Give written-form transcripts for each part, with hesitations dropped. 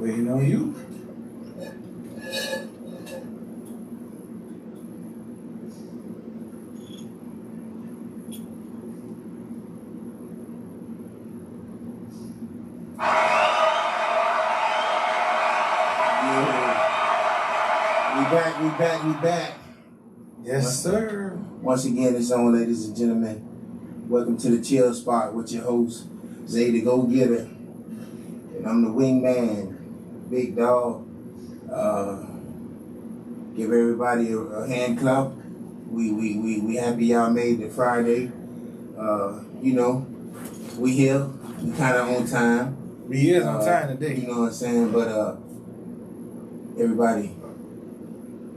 Waiting on you. We back. Yes, sir. Once again, it's on, ladies and gentlemen. Welcome to the Chill Spot with your host, Xavier Dagogetter. And I'm the wingman, big dog. Give everybody a hand clap. We happy y'all made it Friday. You know, we here. We kind of on time. We is on time today. You know what I'm saying? But everybody,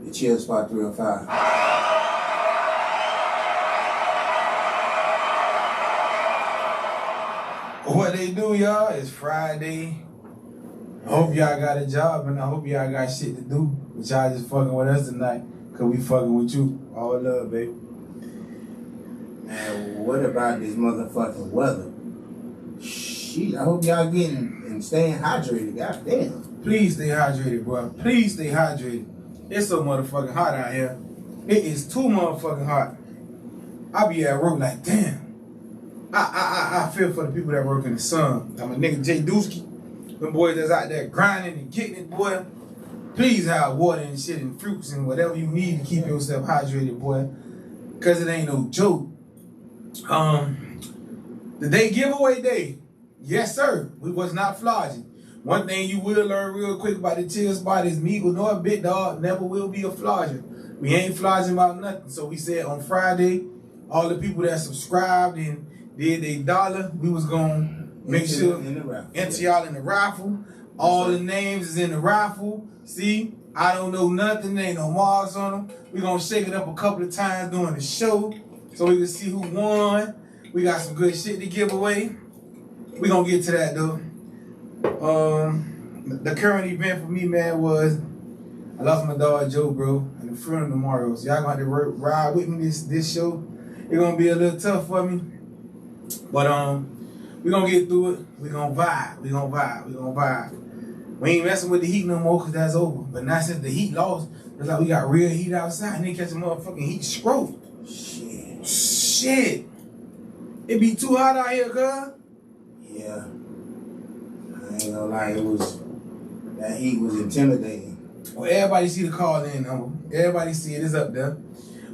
the Chill Spot 305. What they do, y'all, is Friday. I hope y'all got a job and I hope y'all got shit to do. But y'all just fucking with us tonight. Cause we fucking with you. All love, baby. Man, what about this motherfucking weather? Shit, I hope y'all getting and staying hydrated. Goddamn. Please stay hydrated, bro. Please stay hydrated. It's so motherfucking hot out here. It is too motherfucking hot. I be at work like, damn. I feel for the people that work in the sun. I'm a nigga Jay Dusky. Them boys that's out there grinding and getting it, boy. Please have water and shit and fruits and whatever you need to keep yourself hydrated, boy. Cause it ain't no joke. The day giveaway day. Yes, sir. We was not flogging. One thing you will learn real quick about the Chill Spot is me nor a big dog never will be a flogger. We ain't flogging about nothing. So we said on Friday, all the people that subscribed and did a $1, we was gonna make sure enter y'all in the raffle. All the names is in the raffle. See, I don't know nothing. There ain't no marks on them. We gonna shake it up a couple of times during the show so we can see who won. We got some good shit to give away. We gonna get to that though. The current event for me, man, was I lost my dog Joe, bro, and the funeral tomorrow. So y'all gonna have to ride with me this show. It's gonna be a little tough for me. But we gonna get through it. We gonna vibe. We gonna vibe. We ain't messing with the heat no more because that's over. But now since the heat lost, it's like we got real heat outside and they catch a motherfucking heat stroke. Shit. It be too hot out here, cuz. Yeah. I ain't gonna lie, that heat was intimidating. Well, everybody see the call in number. Everybody see it. It's up there.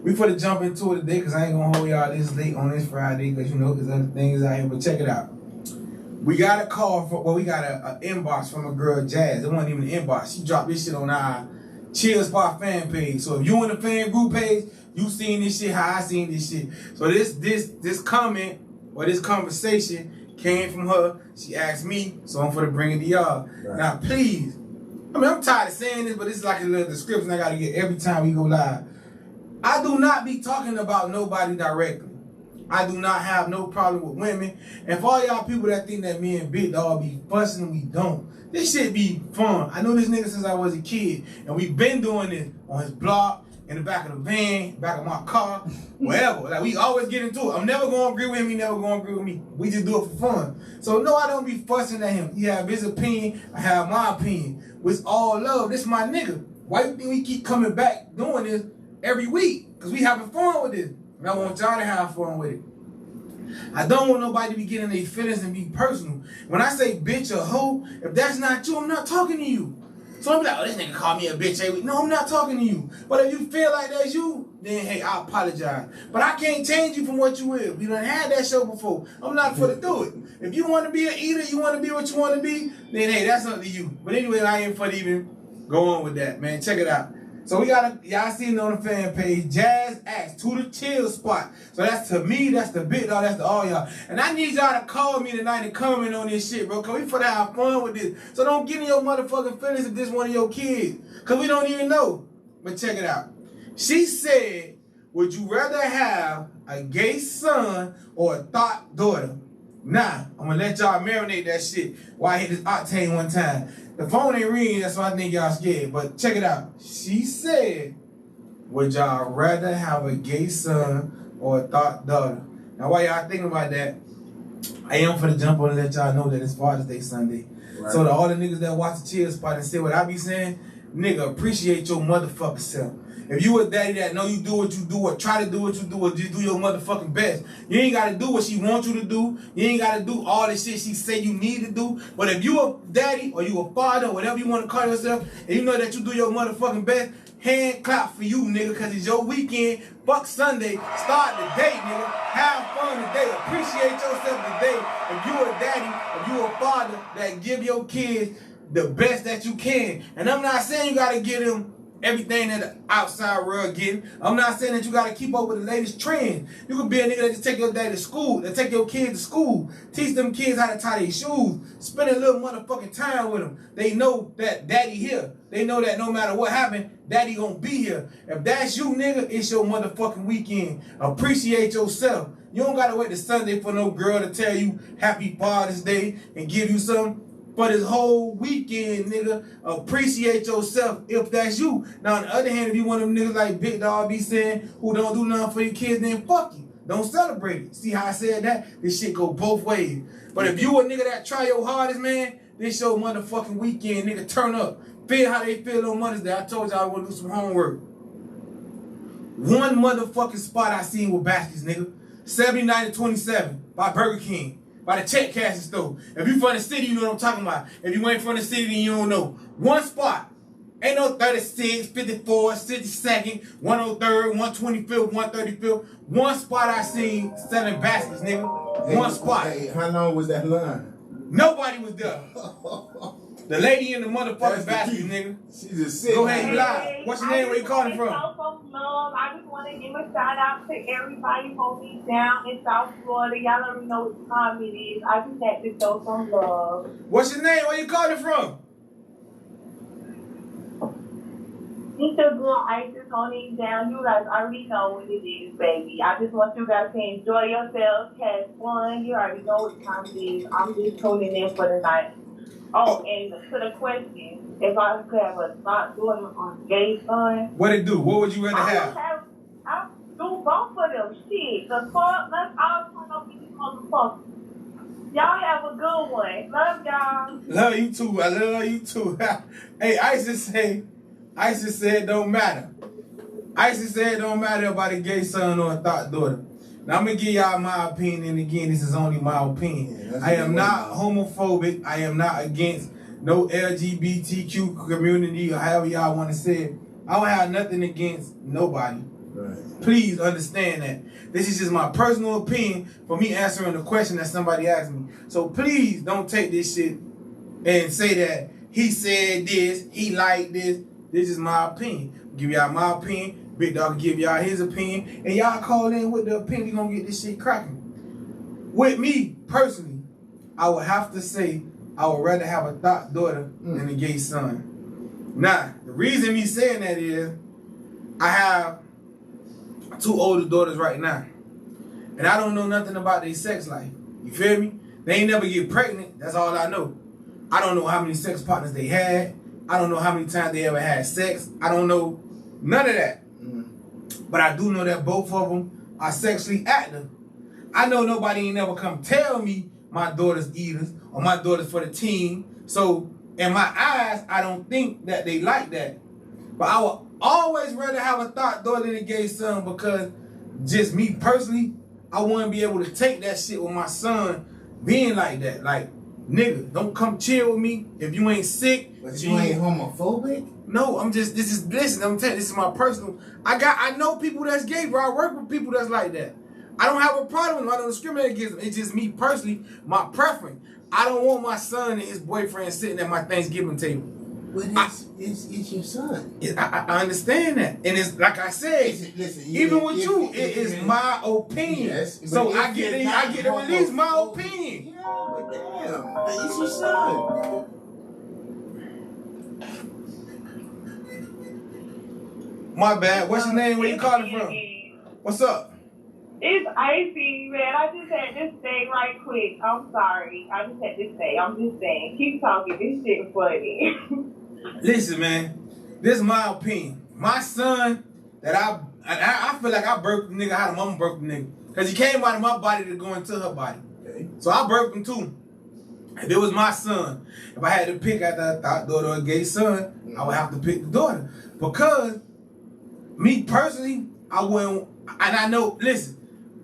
We finna jump into it today because I ain't gonna hold y'all this late on this Friday because you know, because other things out here. But check it out. We got a call we got an inbox from a girl, Jazz. It wasn't even an inbox. She dropped this shit on our Chill Spot fan page. So if you in the fan group page, you seen this shit how I seen this shit. So this comment or this conversation came from her. She asked me, so I'm finna bring it to y'all. Right. Now, please. I mean, I'm tired of saying this, but it's like a little description I gotta get every time we go live. I do not be talking about nobody directly. I do not have no problem with women. And for all y'all people that think that me and Big Dog be fussing, we don't. This shit be fun. I know this nigga since I was a kid. And we been doing this on his block, in the back of the van, back of my car, wherever. Like, we always get into it. I'm never going to agree with him. He never going to agree with me. We just do it for fun. So, no, I don't be fussing at him. He have his opinion. I have my opinion. With all love, this my nigga. Why you think we keep coming back doing this every week? Because we having fun with this. And I want y'all to have fun with it. I don't want nobody to be getting their feelings and be personal. When I say bitch or hoe, if that's not you, I'm not talking to you. So I'm like, oh, this nigga called me a bitch every week. No, I'm not talking to you. But if you feel like that's you, then hey, I apologize. But I can't change you from what you is. We done had that show before. I'm not for to do it. If you want to be an eater, you want to be what you want to be, then hey, that's up to you. But anyway, I ain't for to even go on with that, man. Check it out. So we got y'all seen it on the fan page. Jazz asked to the Chill Spot. So that's to me, that's the Big Dog, that's to all y'all. And I need y'all to call me tonight and comment on this shit, bro. Cause we finna have fun with this. So don't get in your motherfucking feelings if this one of your kids. Cause we don't even know. But check it out. She said, would you rather have a gay son or a thought daughter? Nah, I'm gonna let y'all marinate that shit while I hit this octane one time. The phone ain't ringing, that's why I think y'all scared. But check it out. She said, would y'all rather have a gay son or a thought daughter? Now, while y'all thinking about that, I am for the jump on and let y'all know that it's Father's Day Sunday. Right. So to all the niggas that watch the Chill Spot and say what I be saying, nigga, appreciate your motherfucking self. If you a daddy that know you do what you do or try to do what you do or just do your motherfucking best, you ain't got to do what she wants you to do. You ain't got to do all the shit she say you need to do. But if you a daddy or you a father or whatever you want to call yourself, and you know that you do your motherfucking best, hand clap for you, nigga, because it's your weekend. Fuck Sunday. Start the day, nigga. Have fun today. Appreciate yourself today. If you a daddy, if you a father that give your kids the best that you can. And I'm not saying you got to give them everything that the outside world getting. I'm not saying that you got to keep up with the latest trends. You could be a nigga that just take your daddy to school, that take your kids to school, teach them kids how to tie their shoes, spend a little motherfucking time with them. They know that daddy here. They know that no matter what happened, daddy gonna be here. If that's you, nigga, it's your motherfucking weekend. Appreciate yourself. You don't gotta wait to Sunday for no girl to tell you Happy Father's Day and give you something. For this whole weekend, nigga, appreciate yourself if that's you. Now, on the other hand, if you one of them niggas like Big Dog be saying who don't do nothing for your kids, then fuck you. Don't celebrate it. See how I said that? This shit go both ways. But if you a nigga that try your hardest, man, this your motherfucking weekend, nigga. Turn up. Feel how they feel on Mother's Day. I told y'all I want to do some homework. One motherfucking spot I seen with baskets, nigga. 79-27 by Burger King. By the check cashing store. If you from the city, you know what I'm talking about. If you ain't from the city, then you don't know. One spot. Ain't no 36, 54, 62nd, 103rd, 125th, 135th. One spot I seen selling baskets, nigga. One spot. Hey, how long was that line? Nobody was there. The lady in the motherfucking basket, nigga. She just sitting. Go ahead, you live. What's your name? Where you calling from? I just want to give a shout out to everybody holding down in South Florida. Y'all already know what time it is. I just had to show some love. What's your name? Where you calling from? It's your girl Isis holding down. You guys already know what it is, baby. I just want you guys to enjoy yourselves, have fun. You already know what time it is. I'm just tuning in for the night. Oh, and to the question, if I could have a thought doing on Gay Son. What it do? What would you rather have? I do both of them. Shit. The fuck, let's all turn up these motherfuckers. Y'all have a good one. Love y'all. Love you too. I love you too. Hey, Isis said don't matter. Isis said don't matter about a gay son or a thought daughter. Now, I'm going to give y'all my opinion, and again, this is only my opinion. Yeah, I am not homophobic. I am not against no LGBTQ community or however y'all want to say it. I don't have nothing against nobody. Right. Please understand that. This is just my personal opinion for me answering the question that somebody asked me. So please don't take this shit and say that he said this, he liked this. This is my opinion. Give y'all my opinion. Big Dog give y'all his opinion, and y'all call in with the opinion. We gonna get this shit cracking. With me personally, I would have to say I would rather have a thought daughter than a gay son. Now, the reason me saying that is I have 2 older daughters right now, and I don't know nothing about their sex life. You feel me? They ain't never get pregnant. That's all I know. I don't know how many sex partners they had. I don't know how many times they ever had sex. I don't know none of that. But I do know that both of them are sexually active. I know nobody ain't never come tell me my daughter's eaters or my daughter's for the team. So in my eyes, I don't think that they like that. But I would always rather have a thought daughter than a gay son, because just me personally, I wouldn't be able to take that shit with my son being like that. Like, nigga, don't come chill with me if you ain't sick. But you ain't homophobic? No, I'm telling you, this is my personal. I know people that's gay, bro. I work with people that's like that. I don't have a problem with them. I don't discriminate against them. It's just me personally, my preference. I don't want my son and his boyfriend sitting at my Thanksgiving table. But it's your son. I understand that. And it's like I said, listen, even with you, it is my opinion. Yes, so I get to release my opinion. Yeah, but damn, it's your son. My bad. What's your name? Where you calling from? What's up? It's Icy, man. I just had to say right quick. I'm sorry. I just had to say. I'm just saying. Keep talking. This shit funny. Listen, man. This is my opinion. My son, that I feel like I birthed the nigga how the mama birthed the nigga. Because he came out of my body to go into her body. Okay. So I birthed him too. If it was my son, if I had to pick after a thought daughter or a gay son, I would have to pick the daughter. Because me personally, I wouldn't, and I know, listen,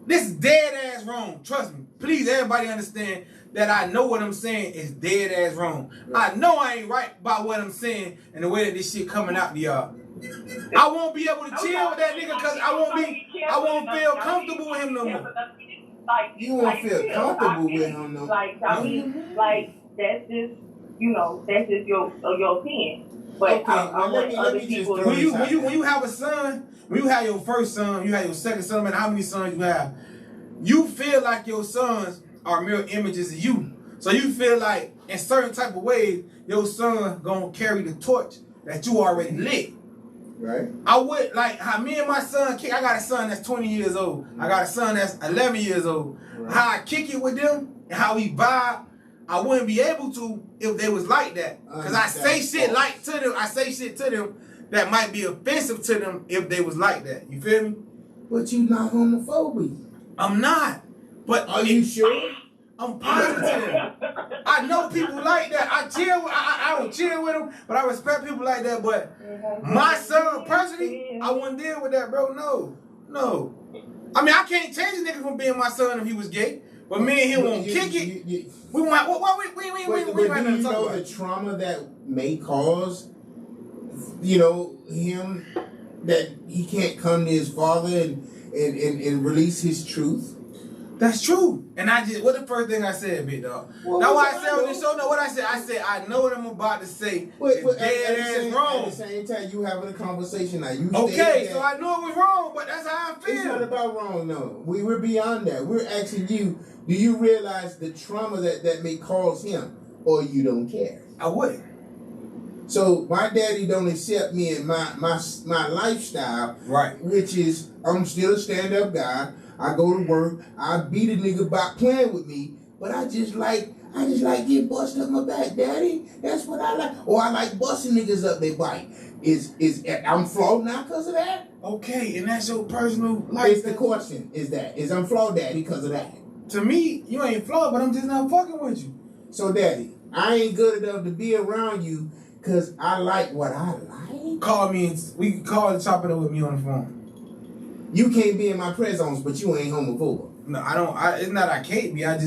this is dead ass wrong. Trust me. Please, everybody understand that I know what I'm saying is dead ass wrong. I know I ain't right about what I'm saying and the way that this shit coming out to y'all. I won't be able to chill with that nigga because I won't feel comfortable with him no more. You won't feel comfortable with him no more. Like, I mean, like, that's just, you know, that's just your opinion. But Okay, well, let me just throw when you have a son, when you have your first son, you have your second son, no matter how many sons you have, you feel like your sons are mirror images of you. So you feel like in certain type of ways, your son gonna carry the torch that you already lit. Right. I would like how me and my son kick. I got a son that's 20 years old. I got a son that's 11 years old. Right. How I kick it with them and how we vibe, I wouldn't be able to if they was like that. Cause I say shit like to them. I say shit to them that might be offensive to them if they was like that. You feel me? But you not homophobic. I'm not. But are you sure? I'm positive. I know people like that. I don't chill with them, but I respect people like that. But my son, personally, I wouldn't deal with that, bro. No. I mean, I can't change a nigga from being my son if he was gay. But me and him won't kick it. We might. We might you know the trauma that may cause, you know, him that he can't come to his father and release his truth. That's true. And what the first thing I said, big dog? Well, that's why I said on this show, what I said? I said, I know what I'm about to say. But dead ass wrong. At the same time, you having a conversation now. Okay, so I know it was wrong, but that's how I feel. It's not about wrong, no. We're beyond that. We're asking you, do you realize the trauma that may cause him, or you don't care? I wouldn't. So my daddy don't accept me and my lifestyle, right? Which is I'm still a stand-up guy. I go to work. I beat a nigga about playing with me, but I just like getting busted up my back, daddy. That's what I like. Or I like busting niggas up their bike. Is I'm flawed now because of that? Okay, and that's your personal life. It's the question. Is I'm flawed, daddy, because of that? To me, you ain't flawed, but I'm just not fucking with you. So, daddy, I ain't good enough to be around you because I like what I like. Call me and we can call and chop it up with me on the phone. You can't be in my presence, but you ain't homophobic. No, I don't. It's not I can't be. I'm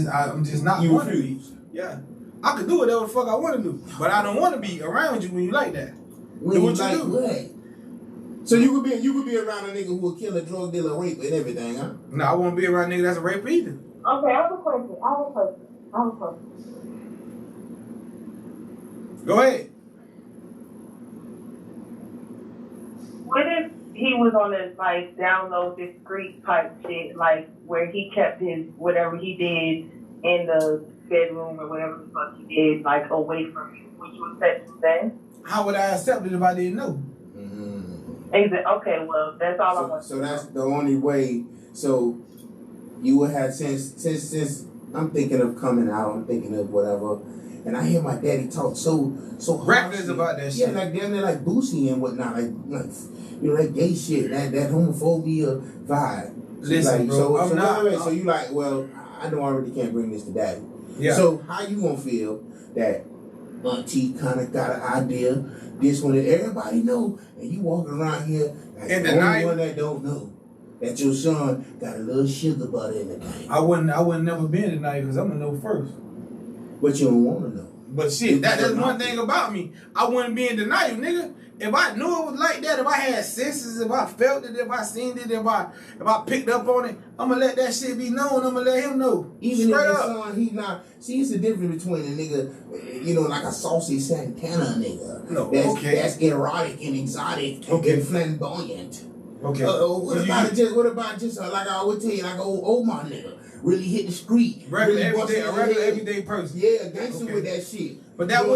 just not. You refuse. Yeah, I could do whatever the fuck I want to do, but I don't want to be around you when you like that. When do what you like do. What? So you could be around a nigga who will kill a drug dealer, rape, and everything, huh? No, I won't be around a nigga that's a rape either. Okay, I have a question. Go ahead. What if he was on this like download discreet type shit, like where he kept his whatever he did in the bedroom or whatever the fuck he did, like away from you? Would you accept him then? How would I accept it if I didn't know? Okay, well that's all I want. So that's the only way. So you would have since I'm thinking of coming out, I'm thinking of whatever. And I hear my daddy talk so reckless about that shit. Yeah, like damn near like Boosie and whatnot, like you know, that gay shit, that homophobia vibe. Listen, like, bro, so you like, well, I know I already can't bring this to daddy. Yeah. So how you gonna feel that Auntie kind of got an idea, this one that everybody know, and you walking around here like the only one that don't know that your son got a little sugar butter in the tank. I wouldn't never be in tonight because I'm gonna know first. But you don't want to know. But shit, that's one thing about me. I wouldn't be in denial, nigga. If I knew it was like that, if I had senses, if I felt it, if I seen it, if I picked up on it, I'm gonna let that shit be known. I'm gonna let him know. Even if your son, he's not. See, it's the difference between a nigga, you know, like a saucy Santana nigga. No, that's erotic and exotic and flamboyant. Okay. What about just like I always tell you, like old my nigga. Really hit the street. Regular everyday person. Yeah, gangster with that shit. But that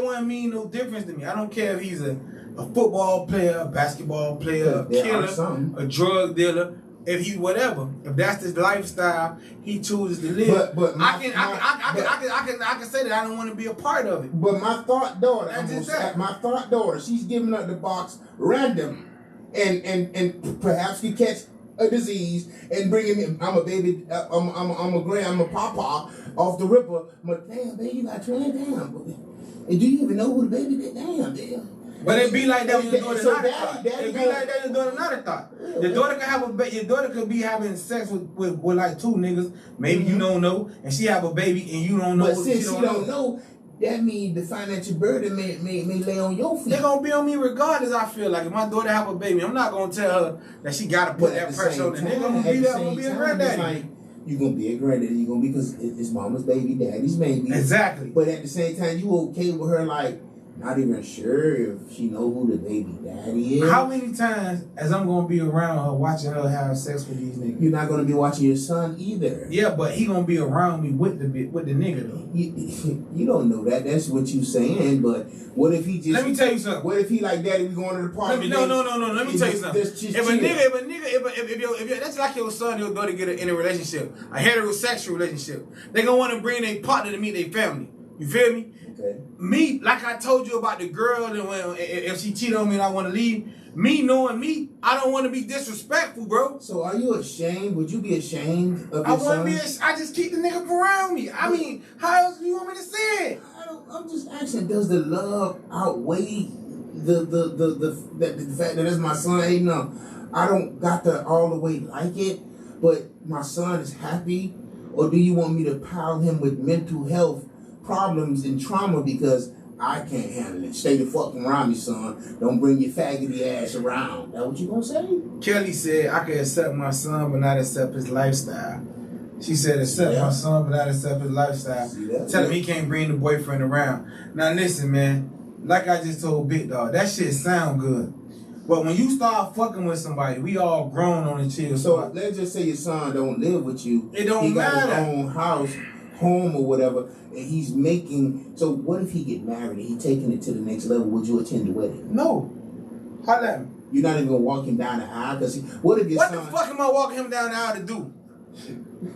wouldn't mean no difference to me. I don't care if he's a football player, a basketball player, a killer, a drug dealer. If he whatever, if that's his lifestyle, he chooses to live. But I can say that I don't want to be a part of it. But my thought daughter, she's giving up the box random, and perhaps could catch a disease and bringing me. I'm a baby. I'm a papa off the ripper. I'm like, damn, baby, you got twins, damn. And do you even know who the baby is? Damn. But it be like that when your daughter another thought. It It be like that when your daughter another thought. Your daughter can have your daughter could be having sex with like two niggas. Maybe you don't know, and she have a baby and you don't know. But since she don't know, that means the financial burden may lay on your feet. They're gonna be on me regardless. I feel like if my daughter have a baby, I'm not gonna tell her that she gotta put that pressure on the nigga. I'm gonna be a granddaddy. Like, you're gonna be a granddaddy. You're gonna be because it's mama's baby, daddy's baby. Exactly. But at the same time, you okay with her like. Not even sure if she know who the baby daddy is. How many times as I'm gonna be around her watching her have sex with these niggas? You're not gonna be watching your son either. Yeah, but he gonna be around me with the nigga though. You don't know that. That's what you saying. But what if he just? Let me tell you something. What if he like, Daddy, we going to the party? No. Let me tell you something. If that's like your son, your daughter get in a relationship, a heterosexual relationship, they gonna want to bring their partner to meet their family. You feel me? Okay. Me, like I told you about the girl, and if she cheat on me and I want to leave, me knowing me, I don't want to be disrespectful, bro. So are you ashamed? Would you be ashamed of I your want to son? I just keep the nigga around me. I mean, how else do you want me to say it? I'm just asking. Does the love outweigh the fact that it's my son? Hey, no, I don't got to all the way like it, but my son is happy. Or do you want me to pile him with mental health problems and trauma because I can't handle it? Stay the fuck around me, son. Don't bring your faggoty ass around. That what you gonna say? Kelly said I can accept my son but not accept his lifestyle. She said accept my son but not accept his lifestyle. Tell him he can't bring the boyfriend around. Now listen, man, like I just told Big Dog, that shit sound good. But when you start fucking with somebody, we all grown on the chill. So let's just say your son don't live with you. It don't he matter. He got his own house, home or whatever, and he's making. So what if he get married and he taking it to the next level? Would you attend the wedding? No. How that? You're not even gonna walk him down the aisle because what if your son? What the fuck am I walking him down the aisle to do?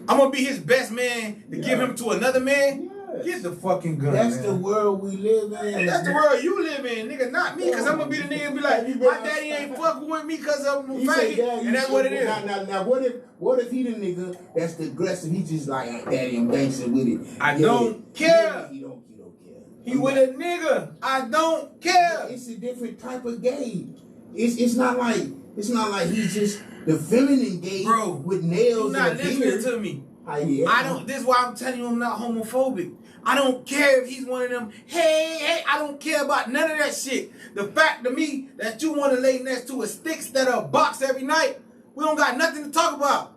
I'm gonna be his best man to give him to another man? Yes. Get the fucking gun. That's man. the world we live in. That's the world you live in, nigga, not me. Cause I'm gonna be the nigga be like, my daddy ain't fucking with me cause I'm a faggot, and that's what it is. Now, what if he the nigga that's the aggressive? He just like, daddy, I'm dancing with it. I don't care. He don't care. He with a nigga. I don't care. It's a different type of gay. It's not like he's just the feminine gay, bro, with nails. You're not and listening beard. to me. Yeah. I don't. This is why I'm telling you I'm not homophobic. I don't care if he's one of them. Hey, I don't care about none of that shit. The fact to me that you want to lay next to a stick instead of a box every night, we don't got nothing to talk about.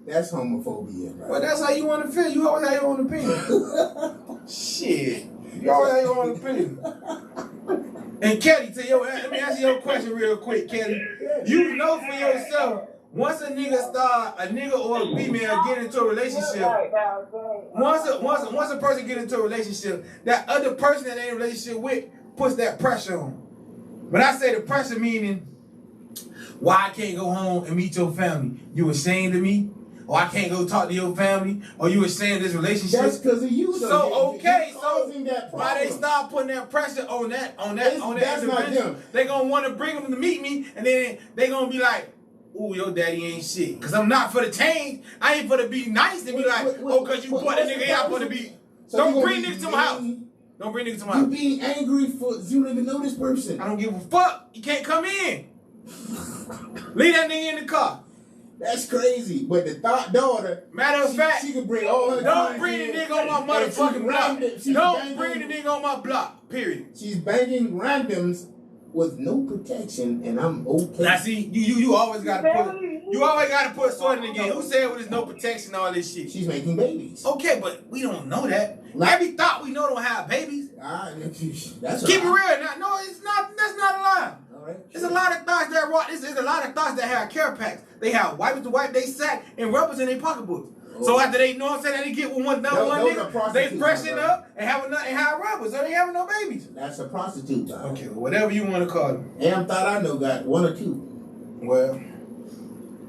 That's homophobia, right? Well, that's how you want to feel. You always have your own opinion. Shit. You always have your own opinion. And Kelly, let me ask you your question real quick, Kelly. You know for yourself, once a nigga or a female get into a relationship, once a person get into a relationship, that other person that they in a relationship with puts that pressure on. When I say the pressure, meaning, why I can't go home and meet your family? You ashamed of me? Or I can't go talk to your family? Or you ashamed of this relationship? That's because of you. So why they start putting that pressure on that individual? They gonna want to bring them to meet me, and then they gonna be like, ooh, your daddy ain't shit. Cause I'm not for the change. I ain't for to be nice and be like, cause you brought that nigga out for to be. Don't bring niggas to my house. Don't bring niggas to my house. You being angry for you don't even know this person. I don't give a fuck. You can't come in. Leave that nigga in the car. That's crazy. But the daughter, matter of fact, she can bring all her. Don't bring the nigga on my motherfucking block. Don't bring the nigga on my block. Period. She's banging randoms with no protection, and I'm okay. Now see, you always gotta put a sword in the game. Who said with there's no protection, all this shit? She's making babies. Okay, but we don't know that. Every thought we know don't have babies. That's keep it real. No, it's not. That's not a lie. There's a lot of thoughts that there's a lot of thoughts that have care packs. They have wipes to wipe they sack and rubbers in their pocketbooks. Oh. So after they know what I'm saying, they get with one nigga, they freshen up and have rubbers, so they having no babies. That's a prostitute, dog. Okay, well, whatever you want to call them. Am thought I know got one or two. Well,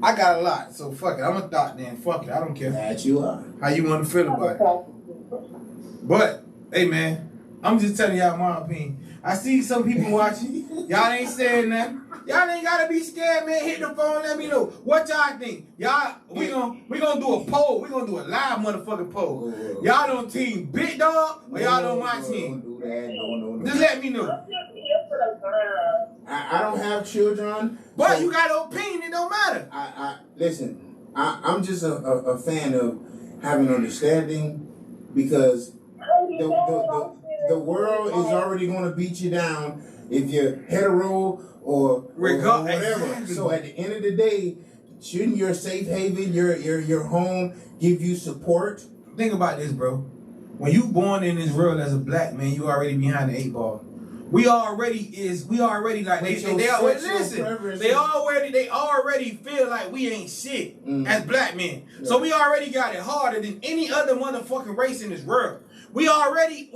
I got a lot, so fuck it. I'm a thought then. Fuck it, I don't care. That you are. How you want to feel about it? But hey, man, I'm just telling y'all my opinion. I see some people watching. Y'all ain't saying nothing. Y'all ain't gotta be scared, man. Hit the phone, let me know. What y'all think? Y'all, we gonna do a poll. We gonna do a live motherfucking poll. Y'all on team Big Dog or y'all on my team? Don't do that. No. Just let me know. I don't have children. But so you got an opinion, it don't matter. Listen, I'm just a fan of having understanding because the world is already going to beat you down if you're hetero or whatever. Exactly. So at the end of the day, shouldn't your safe haven, your home give you support? Think about this, bro. When you born in this world as a black man, you already behind the 8 ball. We already like they already feel like we ain't shit as black men. Yeah. So we already got it harder than any other motherfucking race in this world. We already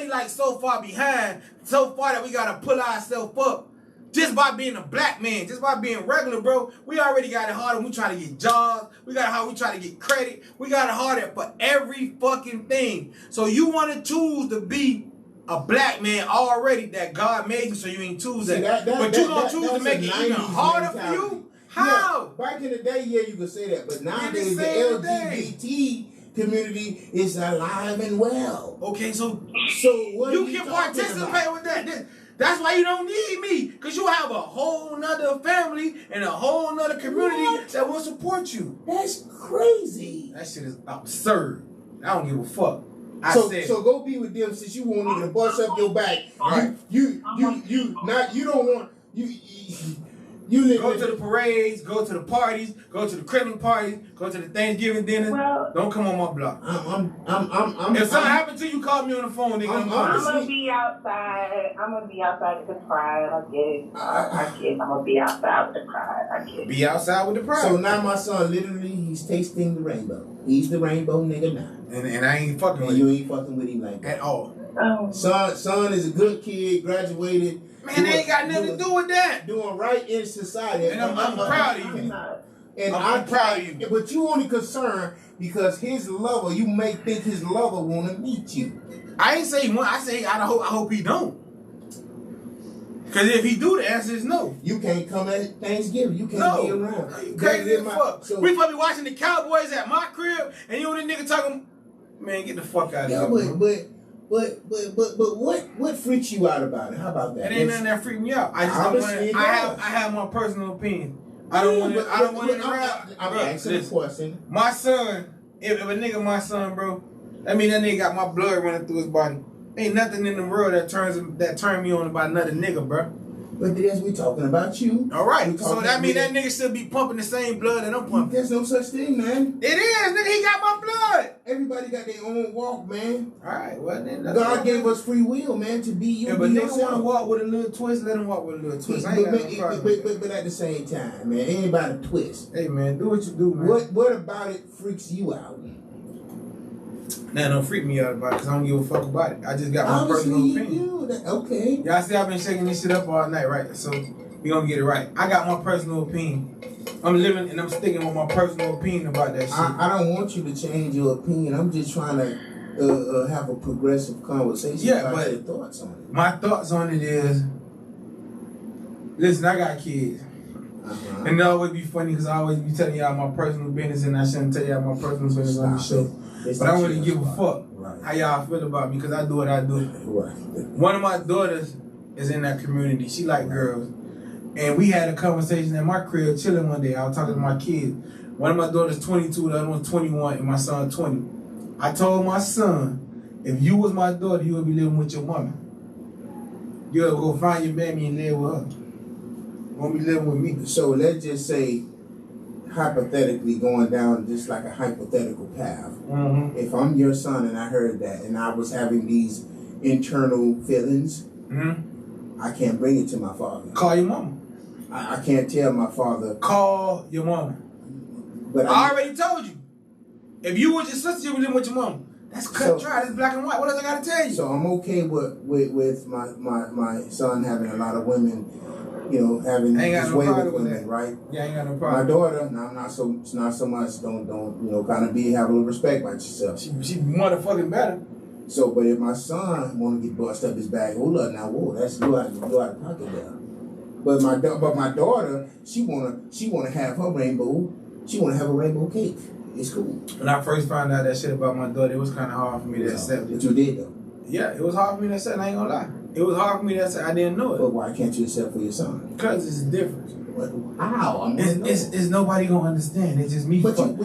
like so far behind, so far that we gotta pull ourselves up. Just by being a black man, just by being regular, bro, we already got it harder. We try to get jobs. We try to get credit. We got it harder for every fucking thing. So you want to choose to be a black man already that God made you, so you ain't choose that. But you gonna choose to make it even harder for you? How? Yeah, back in the day, yeah, you could say that. But nowadays, the LGBT community is alive and well. Okay, so what you can participate with that. That's why you don't need me, because you have a whole nother family and a whole nother community that will support you. That's crazy. That shit is absurd. I don't give a fuck. So go be with them since you want nigga to bust up your back. Right. You don't want you live go to the parades, go to the parties, go to the Christmas parties, go to the Thanksgiving dinner. Well, don't come on my block. If something happens to you, call me on the phone, nigga. I'm gonna be outside. I'm gonna be outside with the pride. I guess. I'm gonna be outside with the pride. I guess. Be outside with the pride. So now my son literally he's tasting the rainbow. He's the rainbow nigga now. And I ain't fucking with him. You ain't fucking with him like that at all. Son is a good kid, graduated. Man, they ain't got nothing to do with that. Doing right in society. And I'm proud of you. And I'm proud of you. But you only concerned because his lover, you may think his lover want to meet you. I ain't say one. I say I hope he don't. Because if he do, the answer is no. You can't come at Thanksgiving. You can't be around. You crazy as fuck. So, we probably watching the Cowboys at my crib, and you and the nigga talking, man, get the fuck out of here. But what freaks you out about it? How about that? It ain't nothing that freak me out. I just don't want it. I have my personal opinion. I don't want it around. I'm asking a question. My son, if a nigga my son, bro, that mean that nigga got my blood running through his body. Ain't nothing in the world that turn me on about another nigga, bro. But that's we talking about you. All right. So that mean that nigga should be pumping the same blood that I'm pumping. There's no such thing, man. It is, nigga. He got my blood. Everybody got their own walk, man. All right. Well, then God gave us free will, man, to be you. If a nigga want to walk with a little twist, let him walk with a little twist. But at the same time, man, ain't about a twist. Hey, man, do what you do, man. What about it freaks you out? Nah, don't freak me out about it, because I don't give a fuck about it. I just got my personal opinion. Okay. Y'all see I've been shaking this shit up all night, right? So we gonna get it right. I got my personal opinion. I'm living and I'm sticking with my personal opinion about that shit. I don't want you to change your opinion. I'm just trying to have a progressive conversation about your thoughts on it. My thoughts on it is, listen, I got kids. And it always be funny because I always be telling y'all my personal business and I shouldn't tell y'all my personal business on the show. But I don't really give a fuck how y'all feel about me because I do what I do. Right. One of my daughters is in that community. She like girls. And we had a conversation at my crib chilling one day. I was talking to my kids. One of my daughters 22, the other one's 21, and my son 20. I told my son, if you was my daughter, you would be living with your mama. You would go find your mammy and live with her. You won't be living with me. So let's just say, hypothetically going down just like a hypothetical path. Mm-hmm. If I'm your son and I heard that and I was having these internal feelings, I can't bring it to my father. Call your mama. I can't tell my father. Call your mama. But I already told you. If you was your sister, you would live with your mama. That's cut dry. That's black and white. What else I gotta tell you? So I'm okay with my son having a lot of women. You know, having his way with women, right? Yeah, I ain't got no problem. My daughter, no, not so much. Don't you know? Kind of have a little respect about yourself. She motherfucking better. So, but if my son want to get bust up his bag, hold up now, whoa, that's you out of pocket there. But my daughter, she wanna have her rainbow. She wanna have a rainbow cake. It's cool. When I first found out that shit about my daughter, it was kind of hard for me to accept. But you did though. Yeah, it was hard for me to accept. I ain't gonna lie. It was hard for me to accept. I didn't know it. But why can't you accept for your son? Because it's different. How? It's nobody gonna understand. It's just me. But the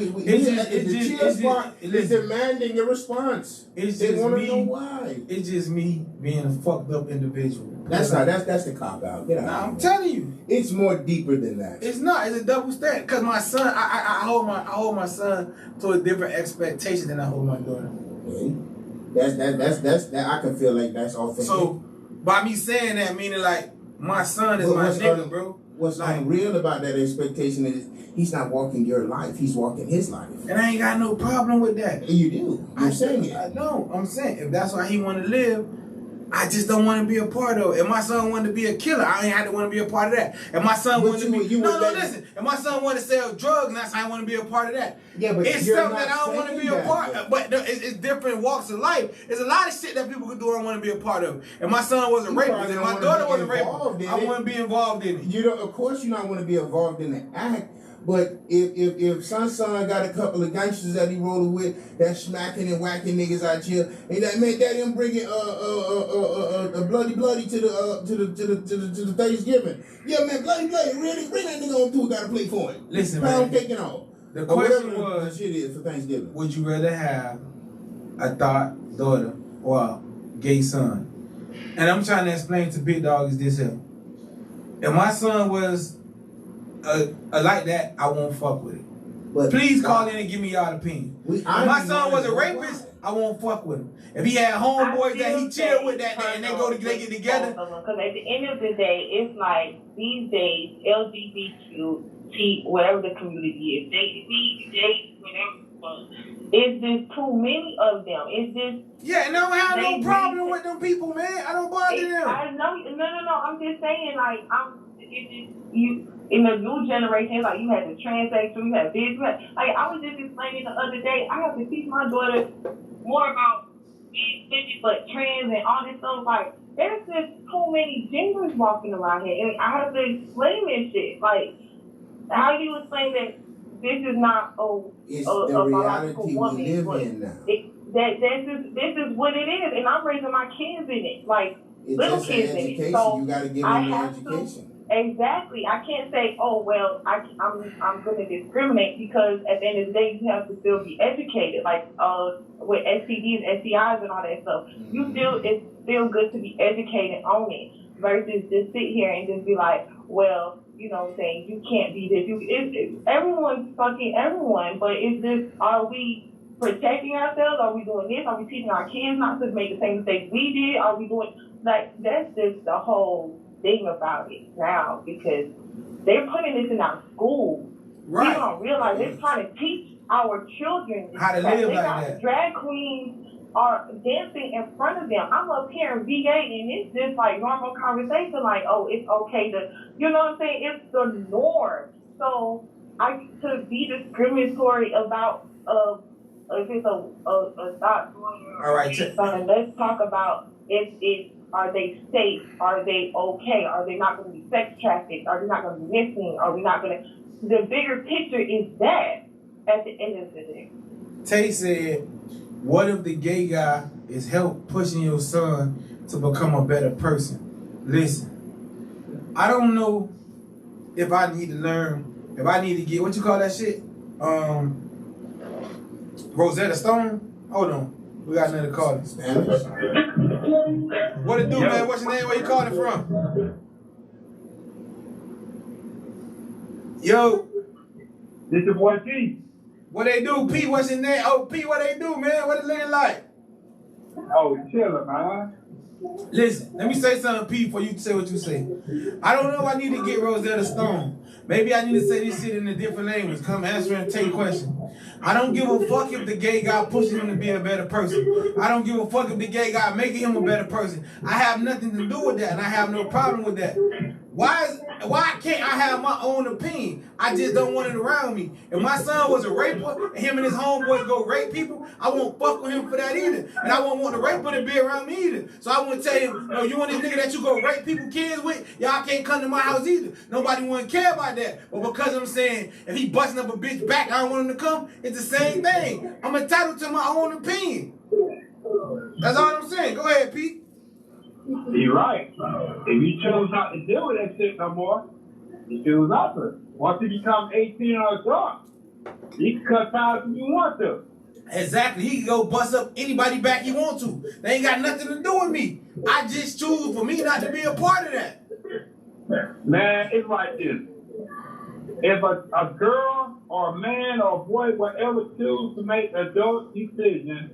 chill part is demanding a response. They want to know why. It's just me being a fucked up individual. That's the cop out. Get out. Nah, I'm telling you, it's more deeper than that. It's not. It's a double standard. Cause my son, I hold my son to a different expectation than I hold my daughter. Okay. That's I can feel like that's authentic. So by me saying that, meaning like my son is my nigga, bro. What's like, unreal about that expectation is he's not walking your life, he's walking his life. And I ain't got no problem with that. You do. I'm saying it. I know. I'm saying if that's why he want to live, I just don't want to be a part of it. If my son wanted to be a killer, I ain't had to want to be a part of that. If my son wanted to be... listen. If my son wanted to sell drugs, that's how I want to be a part of that. Yeah, but it's something that I don't want to be a part of. But it's different walks of life. There's a lot of shit that people could do I don't want to be a part of. If my son was a rapist, and my daughter was a rapist, I want to be involved in it. You know, of course you don't want to be involved in the act. But if son got a couple of gangsters that he rolling with that smacking and whacking niggas out here, and that man daddy him bringing a bloody to the Thanksgiving. Yeah, man, bloody really bring that nigga on too. Got to play for him. Listen, pound cake and all. The question was, shit is for Thanksgiving. Would you rather have a thought daughter or a gay son? And I'm trying to explain to Big Dog is this here. If my son was like that, I won't fuck with it. But please call in and give me y'all opinion. If my son was a rapist, I won't fuck with him. If he had homeboys that he chill with that day and they get together. Because at the end of the day, it's like these days, LGBTQ, whatever the community is, they whatever. It's just too many of them. It's just... Yeah, and I don't have no problem with them people, man. I don't bother them. I know. No. I'm just saying, like, in the new generation, like you had the transsexual, you had this, like I was just explaining the other day, I have to teach my daughter more about these but trans and all this stuff. Like there's just too many genders walking around here, and I have to explain this shit. Like, how do you explain that this is not a reality woman, we live in now? This is what it is, and I'm raising my kids in it, like it's little kids in it. So you got to give them an education. Exactly. I can't say, oh well, I'm going to discriminate, because at the end of the day, you have to still be educated. Like with STDs, STIs, and all that stuff, it's still good to be educated on it versus just sit here and just be like, well, you know what I'm saying, you can't be this. Everyone's fucking everyone, but it's just, are we protecting ourselves? Are we doing this? Are we teaching our kids not to make the same mistakes we did? Are we doing, like, that's just the whole thing about it now, because they're putting this in our schools. Right. We don't realize they're trying to teach our children how to live like that. Drag queens are dancing in front of them. I'm up here in VA, and it's just like normal conversation, like, oh, it's okay to, you know what I'm saying? It's the norm. So to be discriminatory about if it's a thought going on. All right. Let's talk about if are they safe? Are they okay? Are they not going to be sex trafficked? Are they not going to be missing? Are we not going to... The bigger picture is that at the end of the day. Tay said, what if the gay guy is help pushing your son to become a better person? Listen, I don't know if I need to learn, if I need to get, what you call that shit? Rosetta Stone? Hold on. We got another caller. What it do, man? What's your name? Where you calling from? Yo. This your boy P. What they do, P? What's your name? Oh, P, what they do, man? What it looking like? Oh, chillin', man. Listen, let me say something, P, before you say what you say. I don't know if I need to get Rosetta Stone. Maybe I need to say this shit in a different language. Come answer and take question. I don't give a fuck if the gay guy pushing him to be a better person. I don't give a fuck if the gay guy making him a better person. I have nothing to do with that, and I have no problem with that. Why is why can't I have my own opinion? I just don't want it around me. If my son was a raper and him and his homeboys go rape people, I won't fuck with him for that either. And I won't want the raper to be around me either. So I wouldn't tell him, no, you and this nigga that you go rape people kids with, y'all can't come to my house either. Nobody wouldn't care about that. But because I'm saying, if he busting up a bitch back, I don't want him to come, it's the same thing. I'm entitled to my own opinion. That's all I'm saying. Go ahead, Pete. You're right. If you choose not to deal with that shit no more, you choose not to. Once you become 18 or adult, you can cut ties if you want to. Exactly. He can go bust up anybody back he want to. They ain't got nothing to do with me. I just choose for me not to be a part of that. Man, it's like this. If a girl or a man or a boy, whatever, choose to make adult decisions,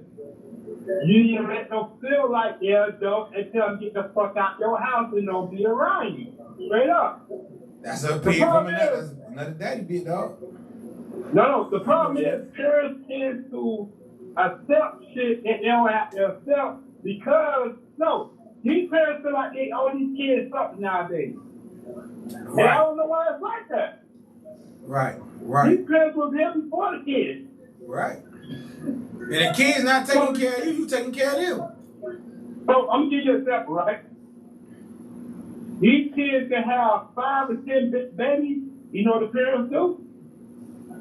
you can let them feel like they're adult and tell them get the fuck out your house and don't be around you. Straight up. That's a pig from another daddy bit, dog. No, the problem is parents tend to accept shit that they don't have to accept because, no, these parents feel like they owe these kids something nowadays. Right. And I don't know why it's like that. Right. These parents were there before the kids. Right. And the kid's not taking care of you, you taking care of them. So I'm gonna give you an example, right? These kids can have 5 or 10 babies. You know what the parents do?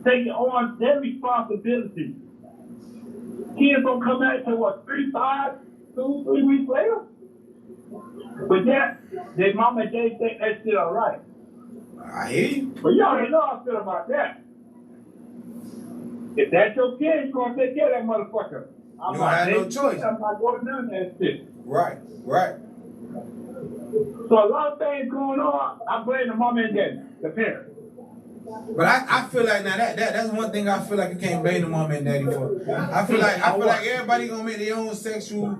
Take on their responsibility. Kids gonna come back to what, 3 weeks later? But yet, their mama and daddy think that shit all right. I hear you. But you already know how I feel about that. If that's your kid, you're gonna take care of that motherfucker. I'm You don't have no choice. I'm not going down that shit. Right. So a lot of things going on, I blame the mom and daddy, the parents. But I feel like now that's one thing I feel like you can't blame the mom and daddy for. I feel like everybody gonna make their own sexual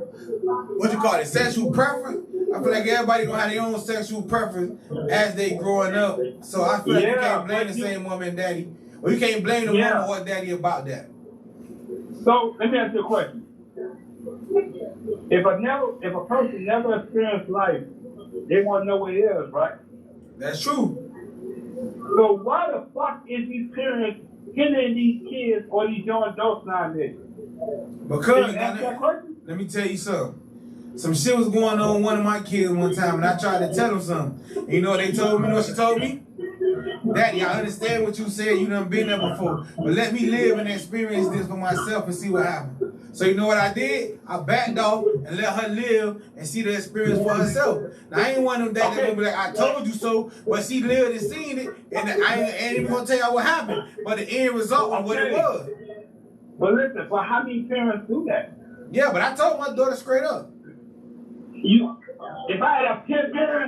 sexual preference. I feel like everybody gonna have their own sexual preference as they growing up. So I feel like you can't blame the same mom and daddy. Or you can't blame the mom or daddy about that. So let me ask you a question. If a person never experienced life, they want to know what it is, right? That's true. So why the fuck is these parents killing these kids or these young adults nowadays? Because let me tell you something. Some shit was going on with one of my kids one time, and I tried to tell them something. And you know what they told me? You know what she told me? Daddy, I understand what you said. You done been there before. But let me live and experience this for myself and see what happens. So you know what I did? I backed off and let her live and see the experience for herself. Now, I ain't one of them daddies gonna be like, I told you so, but she lived and seen it, and I ain't even gonna tell y'all what happened. But the end result was what it was. But listen, but how many parents do that? Yeah, but I told my daughter straight up. If I had 10 parents,